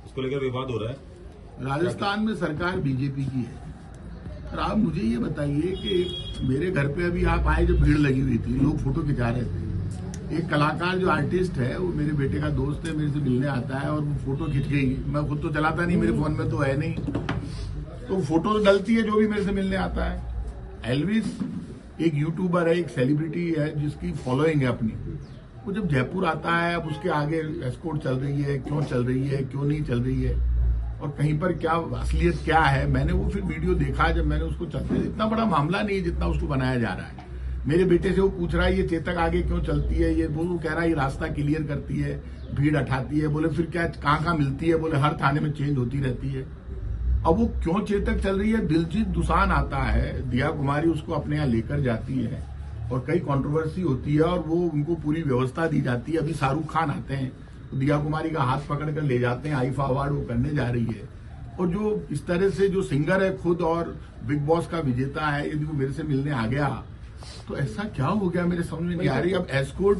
उसको लेकर विवाद हो रहा है। राजस्थान में सरकार बीजेपी की है। और आप मुझे ये बताइए कि मेरे घर पे अभी आप आए, जब भीड़ लगी हुई थी, लोग फोटो खिंचा रहे थे, एक कलाकार जो आर्टिस्ट है वो मेरे बेटे का दोस्त है, मेरे से मिलने आता है और वो फोटो खिंच गई। मैं खुद तो चलाता नहीं, मेरे फोन में तो है नहीं, तो फोटो तो डलती है जो भी मेरे से मिलने आता है। एल्विस एक यूट्यूबर है, एक सेलिब्रिटी है जिसकी फॉलोइंग है अपनी। वो जब जयपुर आता है, अब उसके आगे एस्कॉर्ट चल रही है, क्यों चल रही है, क्यों नहीं चल रही है, और कहीं पर क्या असलियत क्या है। मैंने वो फिर वीडियो देखा, जब मैंने उसको चलते, इतना बड़ा मामला नहीं है जितना उसको बनाया जा रहा है। मेरे बेटे से वो पूछ रहा है ये चेतक आगे क्यों चलती है, ये वो कह रहा है ये रास्ता क्लियर करती है, भीड़ हटाती है। बोले फिर क्या कहाँ मिलती है, बोले हर थाने में चेंज होती रहती है। अब वो क्यों चेतक चल रही है, दिलजीत दोसांझ आता है, दिया कुमारी उसको अपने यहाँ लेकर जाती है और कई कंट्रोवर्सी होती है और वो उनको पूरी व्यवस्था दी जाती है। अभी शाहरुख खान आते हैं तो दिया कुमारी का हाथ पकड़ कर ले जाते हैं, आईफा अवार्ड वो करने जा रही है। और जो इस तरह से जो सिंगर है खुद और बिग बॉस का विजेता है, यदि वो मेरे से मिलने आ गया तो ऐसा क्या हो गया मेरे समझ में नहीं आ रही। अब एस्कॉर्ट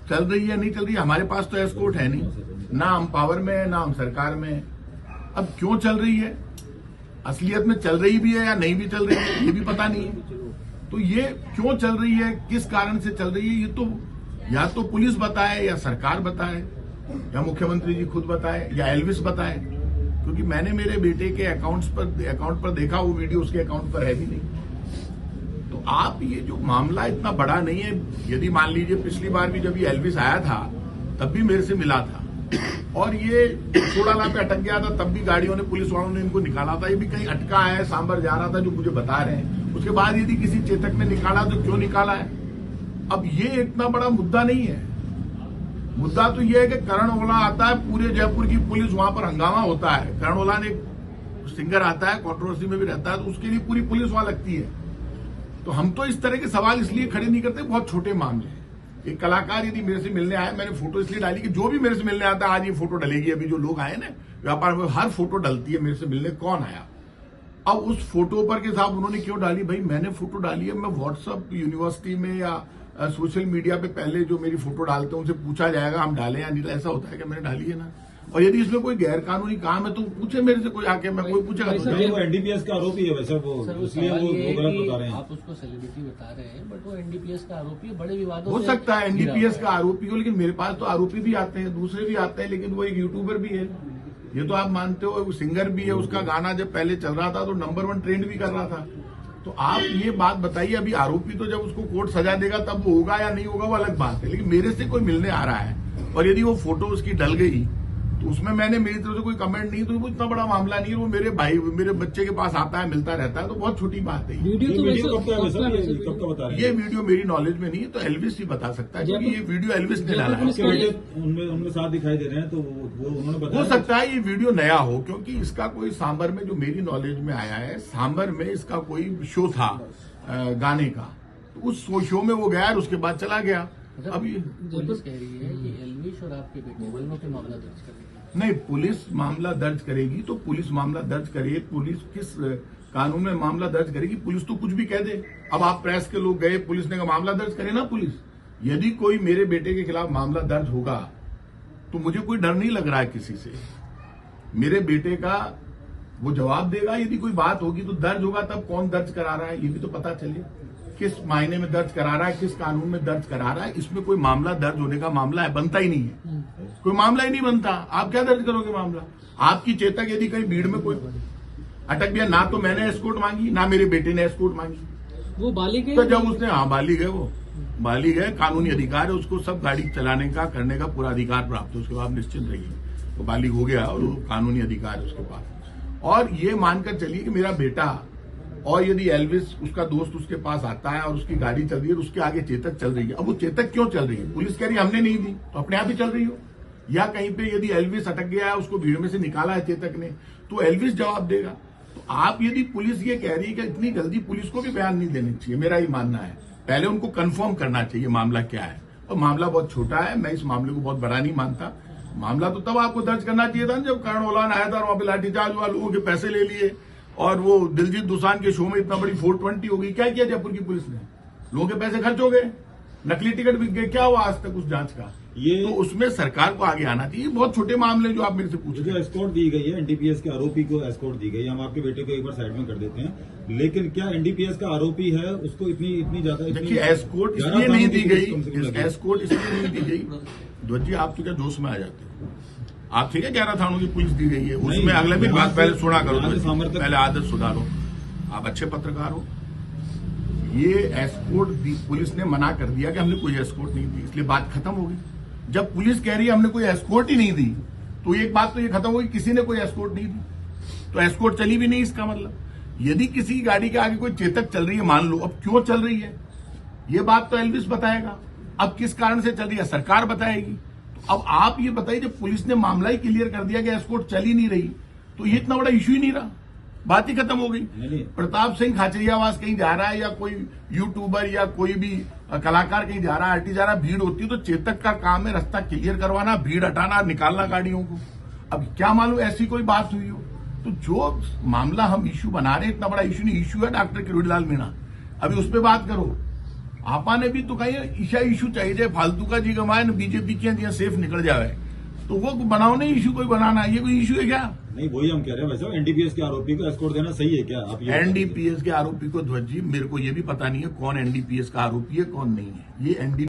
चल रही है नहीं चल रही है, हमारे पास तो एस्कॉर्ट है नहीं, ना हम पावर में है ना हम सरकार में है। अब क्यों चल रही है, असलियत में चल रही भी है या नहीं भी चल रही है ये भी पता नहीं है। तो ये क्यों चल रही है, किस कारण से चल रही है, ये तो या तो पुलिस बताए या सरकार बताए या मुख्यमंत्री जी खुद बताए या एल्विस बताए। क्योंकि मैंने मेरे बेटे के अकाउंट पर देखा, वो वीडियो उसके अकाउंट पर है भी नहीं। तो आप ये जो मामला इतना बड़ा नहीं है। यदि मान लीजिए पिछली बार भी जब ये एल्विस आया था तब भी मेरे से मिला था और ये सोडाला पे अटक गया था, तब भी गाड़ियों ने, पुलिस वालों ने इनको निकाला था। ये भी कहीं अटका है, सांबर जा रहा था, जो मुझे बता रहे हैं। उसके बाद यदि किसी चेतक ने निकाला तो क्यों निकाला है। अब ये इतना बड़ा मुद्दा नहीं है। मुद्दा तो ये है कि करण ओला आता है, पूरे जयपुर की पुलिस वहां पर हंगामा होता है। करण ओला ने सिंगर आता है, कंट्रोवर्सी में भी रहता है, तो उसके लिए पूरी पुलिस वहां लगती है। तो हम तो इस तरह के सवाल इसलिए खड़े नहीं करते, बहुत छोटे मामले हैं। एक कलाकार यदि मेरे से मिलने आया, मैंने फोटो इसलिए डाली कि जो भी मेरे से मिलने आता है, आज ये फोटो डलेगी। अभी जो लोग आए ना व्यापार में, हर फोटो डलती है मेरे से मिलने कौन आया। अब उस फोटो पर के साथ उन्होंने क्यों डाली, भाई मैंने फोटो डाली है, मैं व्हाट्सएप यूनिवर्सिटी में या सोशल मीडिया पे पहले जो मेरी फोटो डालते हैं उनसे पूछा जाएगा हम डालें या नहीं। ऐसा होता है कि मैंने डाली है ना। और यदि इसमें कोई गैर कानूनी काम है तो पूछे मेरे से, कोई आके, मैं कोई पूछेगा तो। वो एनडीपीएस का आरोपी है वैसे, वो इसलिए वो गलत बता रहे हैं। आप उसको सेलिब्रिटी बता रहे हैं, बट वो एनडीपीएस का आरोपी है, बड़े विवादों हो सकता है एनडीपीएस का आरोपी हो, लेकिन मेरे पास तो आरोपी भी आते हैं, दूसरे भी आते हैं, लेकिन वो एक यूट्यूबर भी है। ये तो आप मानते हो, वो सिंगर भी है। उसका गाना जब पहले चल रहा था तो नंबर 1 ट्रेंड भी कर रहा था। तो आप ये बात बताइए, अभी आरोपी तो जब उसको कोर्ट सजा देगा तब वो होगा या नहीं होगा वो अलग बात है। लेकिन मेरे से कोई मिलने आ रहा है और यदि वो फोटो उसकी डल गई तो उसमें मैंने मेरी तरफ से कोई कमेंट नहीं, तो वो इतना बड़ा मामला नहीं है। वो मेरे भाई, मेरे बच्चे के पास आता है, मिलता रहता है, तो बहुत छोटी बात है। वीडियो कब का बता रहे हैं? ये वीडियो मेरी नॉलेज में नहीं है, तो एल्विस ही बता सकता है, क्योंकि ये वीडियो एल्विस ने डाला है। उनमें साथ दिखाई दे रहे हैं, तो वो उन्होंने बताया। हो सकता है ये वीडियो नया हो, क्योंकि इसका कोई सांबर में, जो मेरी नॉलेज में आया है, सांबर में इसका कोई शो था गाने का, तो उस शो में वो गया और उसके बाद चला गया। अब ये पुलिस कह रही है कि एल्विस और आपके बेटे दोनों पे मामला दर्ज करेगी। नहीं, पुलिस मामला दर्ज करेगी तो पुलिस मामला दर्ज करे। पुलिस किस कानून में मामला दर्ज करेगी? पुलिस तो कुछ भी कह दे। अब आप प्रेस के लोग गए, पुलिस ने कहा मामला दर्ज करे ना पुलिस। यदि कोई मेरे बेटे के खिलाफ मामला दर्ज होगा तो मुझे कोई डर नहीं लग रहा है किसी से। मेरे बेटे का वो जवाब देगा। यदि कोई बात होगी तो दर्ज होगा, तब कौन दर्ज करा रहा है ये भी तो पता चले, किस मायने में दर्ज करा रहा है, किस कानून में दर्ज करा रहा है। इसमें कोई मामला दर्ज होने का मामला है, बनता ही नहीं है, कोई मामला ही नहीं बनता। आप क्या दर्ज करोगे मामला? आपकी चेतक यदि कहीं भीड़ में कोई अटक गया, ना तो मैंने एस्कॉर्ट मांगी ना मेरे बेटे ने एस्कॉर्ट मांगी, वो बालिग है। तो जब उसने, हाँ बालिग है, वो बालिग है, कानूनी अधिकार है उसको, सब गाड़ी चलाने का करने का पूरा अधिकार प्राप्त है। उसके बाद निश्चिंत रहिए, वो बालिग हो गया और वो कानूनी अधिकार है उसके पास। और ये मानकर चलिए कि मेरा बेटा, और यदि एल्विस उसका दोस्त उसके पास आता है और उसकी गाड़ी चल रही है, उसके आगे चेतक चल रही है। अब वो चेतक क्यों चल रही है? पुलिस कह रही है हमने नहीं दी, तो अपने आप ही चल रही हो। या कहीं पे यदि एल्विस अटक गया है, उसको भीड़ में से निकाला है चेतक ने, तो एल्विस जवाब देगा। तो आप यदि पुलिस ये कह रही है कि इतनी जल्दी पुलिस को भी बयान नहीं देना चाहिए, मेरा ही मानना है। पहले उनको कंफर्म करना चाहिए मामला क्या है। और मामला बहुत छोटा है, मैं इस मामले को बहुत बड़ा नहीं मानता। मामला तो तब आपको दर्ज करना चाहिए था जब करण ओलान आया था और वहां पे लाठीचार्ज हुआ, लोगों के पैसे ले लिए और वो दिलजीत दोसांझ के शो में इतना बड़ी 420 हो गई। क्या किया जयपुर की पुलिस ने? लोगों के पैसे खर्च हो गए, नकली टिकट बिक गए, क्या हुआ आज तक उस जांच का? ये तो उसमें सरकार को आगे आना चाहिए। बहुत छोटे मामले जो आप मेरे से पूछ रहे जो हैं। एस्कॉर्ट दी गई है एनडीपीएस के आरोपी को एस्कॉर्ट दी गई है, हम आपके बेटे को एक बार साइड में कर देते हैं, लेकिन क्या एनडीपीएस का आरोपी है उसको इतनी ज्यादा देखिए, एस्कॉर्ट इसलिए नहीं दी गई, एस्कॉर्ट इसलिए नहीं दी गई। ध्वज जी, आप तो क्या जोश में आ जाते हो? आप ठीक है 11 थानों की पुलिस दी गई है, उसमें अगले भी बात पहले सुना करो, पहले आदत सुधारो। आप अच्छे पत्रकार हो। ये एस्कॉर्ट दी, पुलिस ने मना कर दिया कि हमने कोई एस्कॉर्ट नहीं दी, इसलिए बात खत्म हो गई। जब पुलिस कह रही है हमने कोई एस्कॉर्ट ही नहीं दी, तो एक बात तो ये खत्म हो गई, किसी ने कोई एस्कॉर्ट नहीं दी, तो एस्कॉर्ट चली भी नहीं। इसका मतलब यदि किसी गाड़ी के आगे कोई चेतक चल रही है, मान लो, अब क्यों चल रही है ये बात तो एल्विस बताएगा, अब किस कारण से चल रही है सरकार बताएगी। तो अब आप ये बताइए, जब पुलिस ने मामला ही क्लियर कर दिया कि एस्कॉर्ट चल ही नहीं रही, तो ये इतना बड़ा इश्यू ही नहीं रहा, बात ही खत्म हो गई। प्रताप सिंह खाचरियावास कहीं जा रहा है, या कोई यूट्यूबर या कोई भी कलाकार कहीं जा रहा है, आरटी जा रहा है, भीड़ होती है तो चेतक का काम है रास्ता क्लियर करवाना, भीड़ हटाना, निकालना गाड़ियों को। अब क्या मालूम ऐसी कोई बात हुई हो। तो जो मामला हम इश्यू बना रहे हैं, इतना बड़ा इश्यू नहीं, इश्यू है डॉक्टर किरोड़ीलाल मीणा, अभी उस पर बात करो। आपा ने भी तो कहीं ईशा इशू चाहिए फालतू का जी कमाए न बीजेपी की सेफ निकल जाए, तो वो बनाओ नहीं इशू, कोई बनाना, ये कोई इशू है क्या? नहीं, वही हम कह रहे हैं वैसे एनडीपीएस के आरोपी को एस्कॉर्ट देना सही है क्या? आप एनडीपीएस के आरोपी को ध्वज जी, मेरे को ये भी पता नहीं है कौन एनडीपीएस का आरोपी है कौन नहीं है। ये एनडीपीएस